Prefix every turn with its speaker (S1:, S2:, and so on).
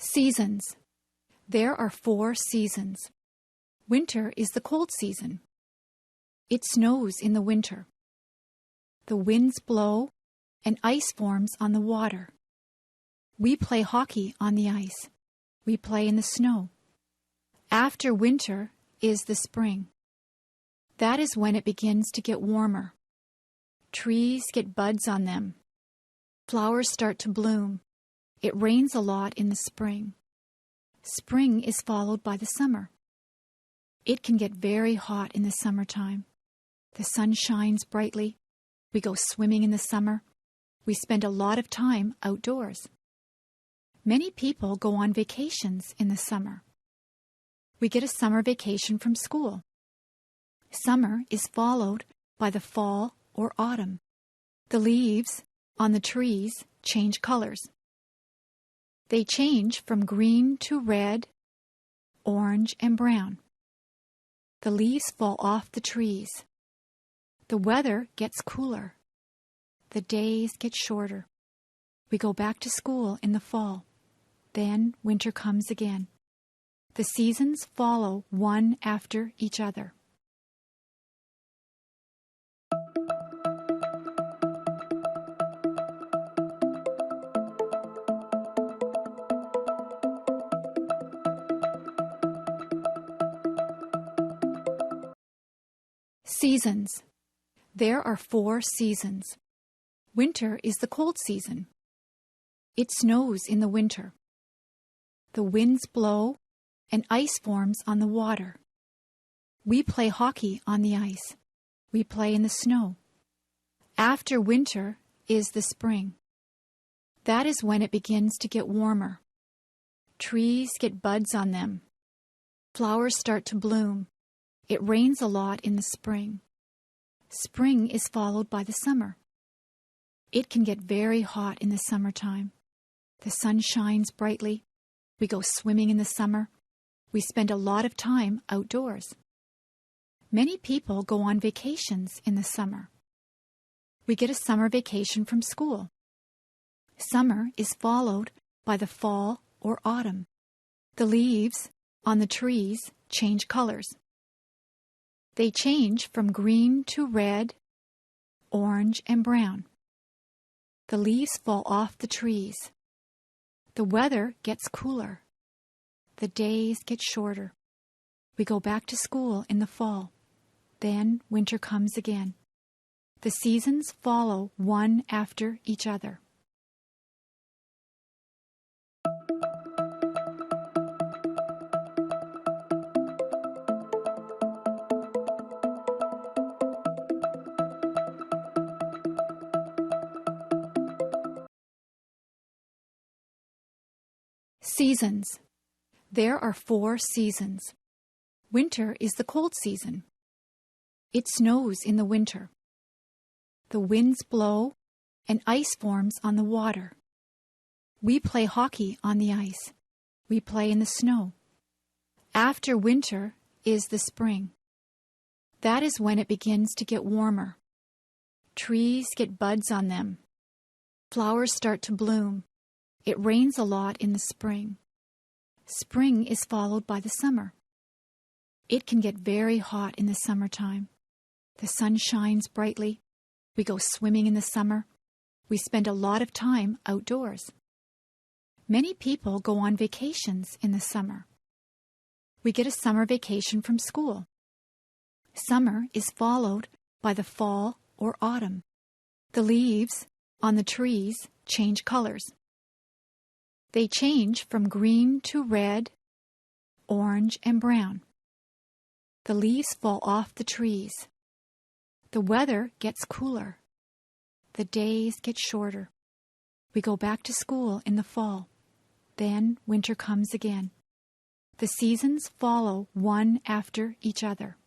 S1: Seasons. There are 4 seasons. Winter is the cold season. It snows in the winter. The winds blow and ice forms on the water. We play hockey on the ice. We play in the snow. After winter is the spring. That is when it begins to get warmer. Trees get buds on them. Flowers start to bloom. It rains a lot in the spring. Spring is followed by the summer. It can get very hot in the summertime. The sun shines brightly. We go swimming in the summer. We spend a lot of time outdoors. Many people go on vacations in the summer. We get a summer vacation from school. Summer is followed by the fall or autumn. The leaves on the trees change colors. They change from green to red, orange, and brown. The leaves fall off the trees. The weather gets cooler. The days get shorter. We go back to school in the fall. Then winter comes again. The seasons follow one after each other. Seasons. There are 4 seasons. Winter is the cold season. It snows in the winter. The winds blow and ice forms on the water. We play hockey on the ice. We play in the snow. After winter is the spring. That is when it begins to get warmer. Trees get buds on them. Flowers start to bloom. It rains a lot in the spring. Spring is followed by the summer. It can get very hot in the summertime. The sun shines brightly. We go swimming in the summer. We spend a lot of time outdoors. Many people go on vacations in the summer. We get a summer vacation from school. Summer is followed by the fall or autumn. The leaves on the trees change colors. They change from green to red, orange, and brown. The leaves fall off the trees. The weather gets cooler. The days get shorter. We go back to school in the fall. Then winter comes again. The seasons follow one after each other. Seasons. There are 4 seasons. Winter is the cold season. It snows in the winter. The winds blow and ice forms on the water. We play hockey on the ice. We play in the snow. After winter is the spring. That is when it begins to get warmer. Trees get buds on them. Flowers start to bloom. It rains a lot in the spring. Spring is followed by the summer. It can get very hot in the summertime. The sun shines brightly. We go swimming in the summer. We spend a lot of time outdoors. Many people go on vacations in the summer. We get a summer vacation from school. Summer is followed by the fall or autumn. The leaves on the trees change colors. They change from green to red, orange, and brown. The leaves fall off the trees. The weather gets cooler. The days get shorter. We go back to school in the fall. Then winter comes again. The seasons follow one after each other.